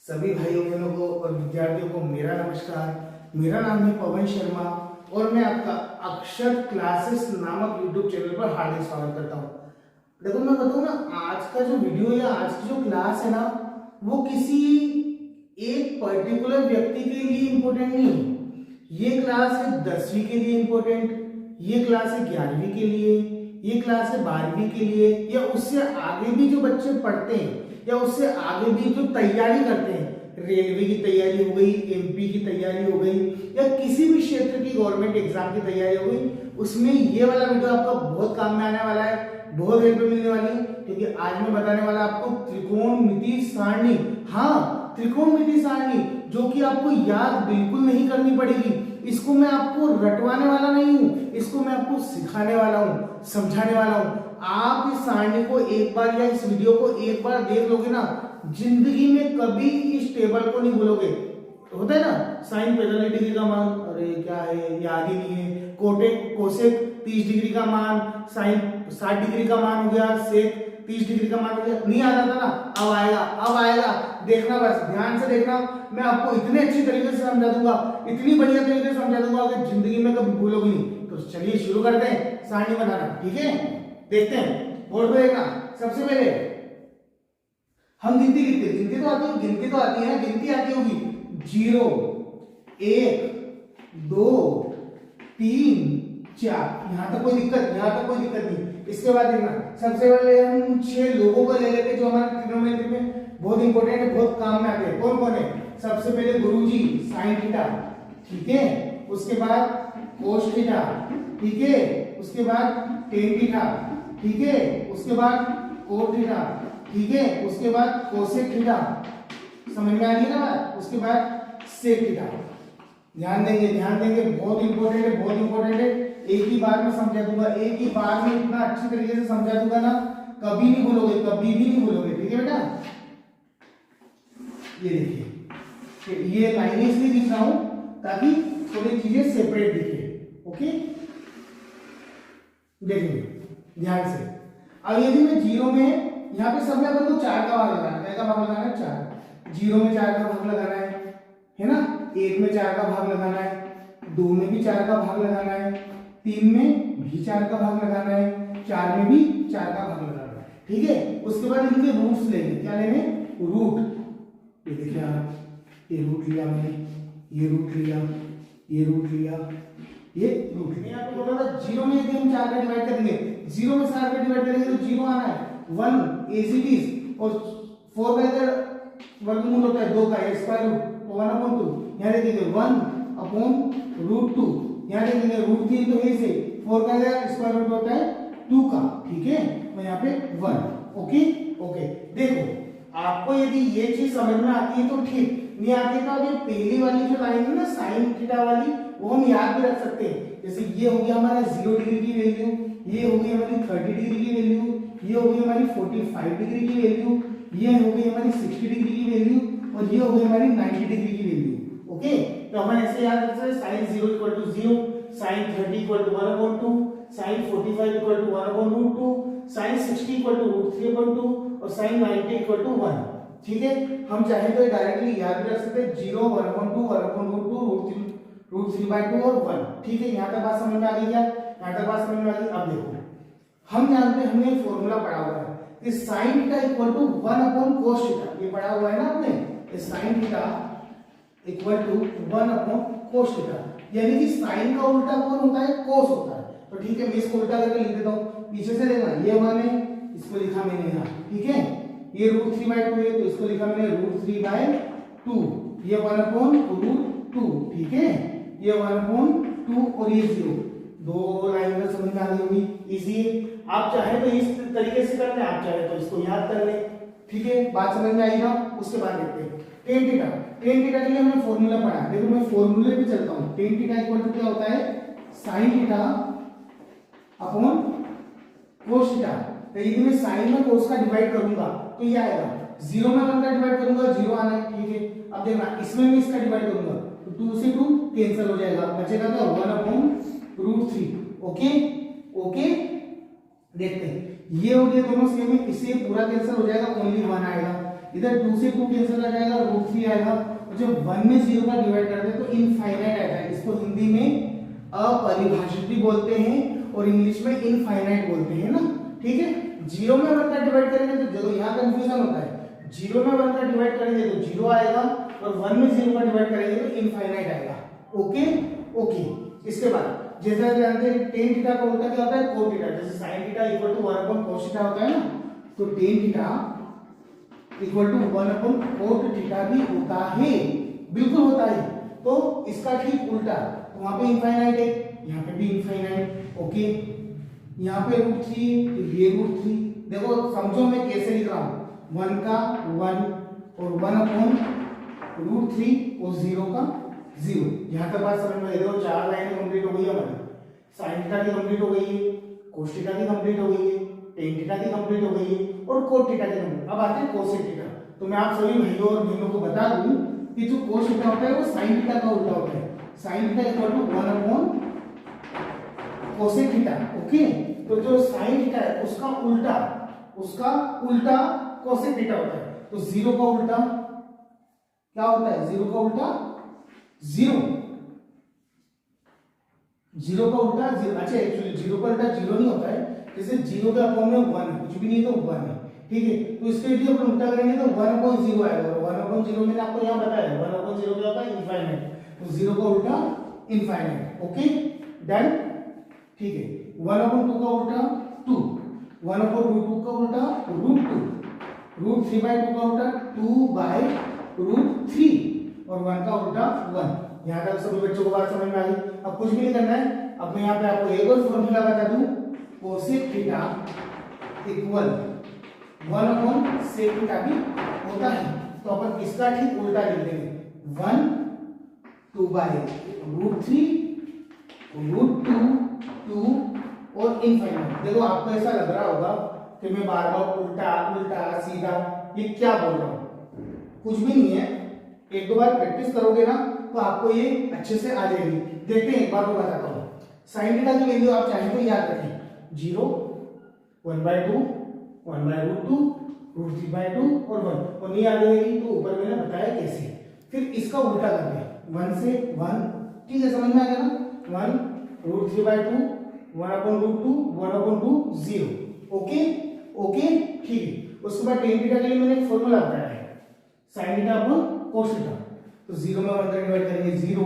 सभी भाइयों बहनों को और विद्यार्थियों को मेरा नमस्कार। मेरा नाम है पवन शर्मा और मैं आपका अक्षर क्लासेस नामक यूट्यूब चैनल पर हार्दिक स्वागत करता हूँ। देखो मैं बताऊँ ना, आज का जो वीडियो या आज की जो क्लास है ना, वो किसी एक पर्टिकुलर व्यक्ति के लिए इम्पोर्टेंट नहीं है। ये क्लास है 10वीं के लिए इम्पोर्टेंट, ये क्लास है 11वीं के लिए, ये क्लास है 12वीं के लिए, या उससे आगे भी जो बच्चे पढ़ते हैं या उससे आगे भी जो तैयारी करते हैं, रेलवे की तैयारी हो गई, एमपी की तैयारी हो गई, या किसी भी क्षेत्र की गवर्नमेंट एग्जाम की तैयारी हो गई, उसमें ये वाला वीडियो आपका बहुत काम में आने वाला है, बहुत हेल्प मिलने वाली है। क्योंकि आज मैं बताने वाला आपको त्रिकोणमिति सारणी, हाँ त्रिकोणमिति सारणी, जो कि आपको याद बिल्कुल नहीं करनी पड़ेगी। इसको मैं आपको रटवाने वाला नहीं हूं, इसको मैं आपको सिखाने वाला हूं, समझाने वाला हूं। आप इस सारणी को एक बार या इस वीडियो को एक बार देख लोगे ना, जिंदगी में कभी इस टेबल को नहीं भूलोगे। होता है ना, साइन 45 डिग्री का मान, अरे क्या है याद ही नहीं है। कोसेक 30 डिग्री का मान, साइन 60 डिग्री का मान हो गया, सेक 30 डिग्री का मान हो गया, नहीं आता था ना, अब आएगा, अब आएगा। देखना, बस ध्यान से देखना, मैं आपको इतने अच्छी तरीके से समझा दूंगा, इतनी बढ़िया तरीके से समझा दूंगा कि जिंदगी में कभी भूलोगे नहीं। तो चलिए शुरू करते हैं सारणी बनाना, ठीक है। देखते हैं, बोर्ड पे देखना। सबसे पहले हम गिनती लिखते, गिनती तो आती है, गिनती आती होगी। 0 1 2 3 4, यहां तक कोई दिक्कत नहीं। इसके बाद देखना, सबसे पहले हम 6 लोगों को ले लेते जो हमारे ट्रिग्नोमेट्री में बहुत इंपॉर्टेंट है, बहुत काम में आते हैं। कौन कौन है? सबसे पहले गुरुजी साइन थीटा, ठीक है। उसके बाद कोस थीटा, ठीक है। उसके बाद टेन थीटा, ठीक है। उसके बाद कोट थीटा, ठीक है। उसके बाद कोसेक थीटा, समझ में आ रही है ना बात। उसके बाद सेक थीटा। ध्यान देंगे, बहुत इंपॉर्टेंट है। एक ही बार में समझा दूंगा, एक ही बार में इतना अच्छी तरीके से समझा दूंगा ना, कभी नहीं भूलोगे, कभी भी नहीं भूलोगे, ठीक है बेटा। ये देखिए, ये लाइनें इसलिए लिख रहा हूं ताकि थोड़ी चीजें सेपरेट दिखे, ओके। देखिए ध्यान से, अब यदि मैं 0 में, यहाँ पे सब में अपन को 4 का भाग लगाना है। क्या भाग लगाना है? 4। 0 में 4 का भाग लगाना है ना। 1 में 4 का भाग लगाना है, 2 में भी 4 का भाग लगाना है, 3 में भी 4 का भाग लगाना है, 4 में भी 4 का भाग लगाना है, ठीक है। उसके बाद इनके रूट्स लेंगे। क्या लेंगे? रूट। ये देखिए आप, ये रूट लिया मैंने, ये रूट लिया, ये रूट लिया, ये रूट लिया। आपको बोला था 0 में यदि हम 4 का डिवाइड करेंगे, 0 में 4 का डिवाइड करेंगे तो 0 आना है, 1 एज इट इज। और 4 का इधर वर्गमूल होता है 2 का, स्क्वायर रूट, 1/2। यहाँ देखेंगे 1/√2, यहाँ देखेंगे √3 तो है से, 4 का इधर स्क्वायर रूट होता है 2 का, ठीक है। तो यहाँ पे 1, ओके। देखो, आपको यदि ये चीज समझ में आती है तो ठीक, नहीं आती तो अभी पहली वाली जो लाइन है ना साइन थीटा वाली, वो हम याद भी रख सकते हैं। जैसे ये हो गया हमारा 0 डिग्री की वैल्यू, ये हो गई हमारी 30 डिग्री की वैल्यू, ये हो गई हमारी 45 डिग्री की वैल्यू, ये हो गई हमारी 60 डिग्री की वैल्यू, और ये हो गई हमारी 90 डिग्री की वैल्यू, ओके। तो हम ऐसे याद रख सकते हैं, साइन 0 = 0, साइन 30 = 1/2, साइन 45 = 1/√2, साइन 60 = √3/2 और साइन 90 = 1, ठीक है। हम चाहे तो डायरेक्टली याद भी रख सकते हैं, 0 1/2 1/√2 √3/2 और 1, ठीक है। यहाँ तक बात समझ में आ गई क्या? यहाँ तक बात समझ में आ गई। अब देखो, हम जानते हैं, हमने फॉर्मूला पढ़ा हुआ है कि sin theta equal to 1/cos theta, ये पढ़ा हुआ है ना आपने। sin theta equal to 1/cos theta, यानी कि sin का उल्टा कौन होता है? cos होता है। तो ठीक है, मैं इसको उल्टा करके लिख देता हूँ। पीछे से देखना, ये 1 है, इसको लिखा मैंने यहाँ, ठीक है। ये √3/2 है तो इसको लिखा मैंने √3/2, ये 1/√2, ठीक है। ये 1/2 और ये 0, 2 लाइन में समझ में आ गई होगी, इजी है। आप चाहे तो इस तरीके से कर ले, आप चाहे तो इसको याद कर ले, ठीक है। बात समझ में आई ना। उसके बाद देखते हैं टेन थीटा के लिए हमने फॉर्मूला पढ़ा। देखो मैं फॉर्मूले पे चलता हूँ। टेन थीटा इक्वल टू क्या होता है? Sine theta upon cos theta. तो यदि मैं साइन में कोस का डिवाइड करूंगा तो ये आएगा, 0 में 1 का डिवाइड करूंगा 0 आना है, ठीक है। अब देखना, इसमें मैं इसका डिवाइड करूंगा तो 2 से 2 कैंसिल हो जाएगा, बचेगा क्या? 1/√3, ओके। देखते हैं, ये हो गया दोनों सेम है, इससे पूरा कैंसिल हो जाएगा, ओनली 1 आएगा। इधर 2 से 2 कैंसिल आ जाएगा, √3 जब 1 में 0 का डिवाइड करते हैं तो इनफाइनाइट आता है। इसको हिंदी में अपरिभाषित भी बोलते हैं और इंग्लिश में इनफाइनाइट बोलते हैं ना, ठीक है। 0 में 1 का डिवाइड करेंगे तो देखो यहाँ कंफ्यूजन होता है, 0 में 1 का डिवाइड करेंगे तो 0 आएगा और 1 में 0 का डिवाइड करेंगे तो इनफाइनाइट आएगा। Okay okay. इसके बाद जैसा जानते हैं tan थीटा का उल्टा क्या होता है, cos थीटा। जैसे sin theta equal to 1 upon cos theta होता है ना, तो tan theta equal to 1 upon cos theta भी होता है, बिल्कुल होता है। तो इसका ठीक उल्टा, तो वहां पे इनफाइनाइट है, यहाँ पे भी इनफाइनाइट। ओके, यहाँ पे √3 तो ये √3। देखो समझो मैं कैसे लिख रहा हूँ, 1 का 1 और 1 अपॉन √3 और 0 का 0। यहाँ तक बात समझ में आई। देखो 4 लाइनें कंप्लीट हो गई है हमारी, sin थीटा की कंप्लीट हो गई है, cos थीटा की कंप्लीट हो गई है, tan थीटा की कंप्लीट हो गई है और cot थीटा की कंप्लीट। अब आते हैं cos थीटा। तो मैं आप सभी भाइयों और बहनों को बता दूं कि जो cos थीटा होता है वो sin थीटा का उल्टा होता है। sin theta equal to 1 upon cos theta. Okay, तो जो sin थीटा है उसका उल्टा cos थीटा होता है। तो 0 का उल्टा क्या होता है, 0 का उल्टा 0, 0 का उल्टा 0। अच्छा एक्चुअली 0 का उल्टा 0 नहीं होता है, जैसे 0 के अपॉन में 1 है, कुछ भी नहीं तो 1 है, ठीक है। तो इसके लिए अपन उल्टा करेंगे तो 1/0 आएगा और 1/0 मैंने आपको यहाँ बताया 1/0 क्या होता है, इनफाइनाइट। तो 0 का उल्टा इनफाइनाइट। ओके डन, ठीक है। 1/2 का उल्टा 2, 1/√2 का उल्टा √2, √3/2 का उल्टा 2/√3 और 1 का उल्टा 1। यहाँ तक सभी बच्चों को बात समझ में आ गई। अब कुछ भी नहीं करना है, अब मैं यहाँ पे आपको एक और फॉर्मूला बता दूं, cosec theta equal 1 upon sec theta भी होता है। तो अपन इसका ठीक उल्टा लिख देंगे, 1 2/√3 √2 2 और इनफाइनाइट। देखो आपको ऐसा लग रहा होगा कि मैं बार बार उल्टा उल्टा सीधा ये क्या बोल रहा हूँ, कुछ भी नहीं है। एक दो बार प्रैक्टिस करोगे ना तो आपको ये अच्छे से आ जाएगी। देखते हैं, एक बार मैं बताता हूँ। sin थीटा की वैल्यू आप चाहें तो याद रखें, 0 1/2 1/√2 √3/2 और 1, और नहीं याद रहेगी तो ऊपर मैंने बताया कैसे। फिर इसका उल्टा करते हैं, 1 से 1, ठीक है, समझ में आ गया ना। 1 √3/2 1/√2 1/2 0। ओके ओके, ठीक है। उसके बाद tan थीटा के लिए मैंने एक फॉर्मूला बताया है, sin theta upon cos theta. तो 0 में 1 का डिवाइड करेंगे 0,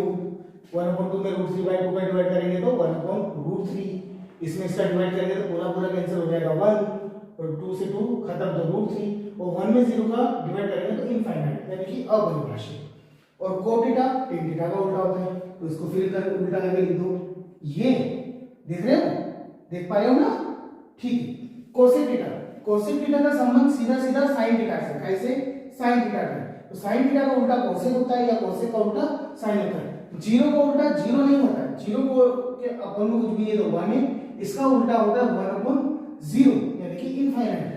1/2 में √3/2 का डिवाइड करेंगे तो 1/√3, इसमें इसका डिवाइड करेंगे तो पूरा कैंसिल हो जाएगा 1 और 2 से 2 खत्म तो √3 और 1 में 0 का डिवाइड करेंगे तो इनफाइनाइट यानी कि अपरिभाषित। और cot थीटा tan थीटा का उल्टा होता है, तो इसको फिर कर उल्टा करके लिख दो। ये देख रहे हो, देख पा रहे हो ना, ठीक है। कोसेक थीटा का संबंध सीधा sin थीटा से, कैसे, sin थीटा का। तो sin थीटा का उल्टा कोसेक होता है या कोसेक का उल्टा sin होता है। 0 का उल्टा 0 नहीं होता है, 0 को के अपन में कुछ भी नहीं तो 1 है, इसका उल्टा होता है 1/0 यानी कि इनफाइनाइट।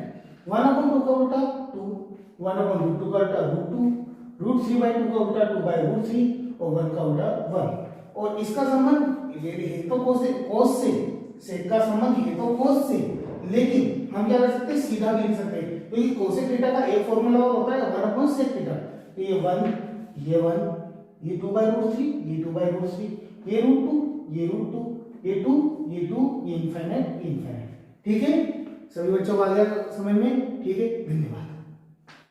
1/2 का उल्टा 2, 1/√2 का उल्टा √2, √3/2 का उल्टा 2/√3 और 1 का उल्टा 1। और इसका संबंध ये है तो cos से, सेक का संबंध है तो cos से, लेकिन हम क्या कर सकते हैं, सीधा भी लिख सकते हैं। तो ये कोसेक थीटा का एक फॉर्मूला होता है 1/sec थीटा। तो ये 1 ये 1 ये 2/√3 ये 2/√3 ये √2 ये √2 ये 2 ये 2 ये इनफाइनाइट, ठीक है। सभी बच्चों को आ गया समझ में, ठीक है, धन्यवाद।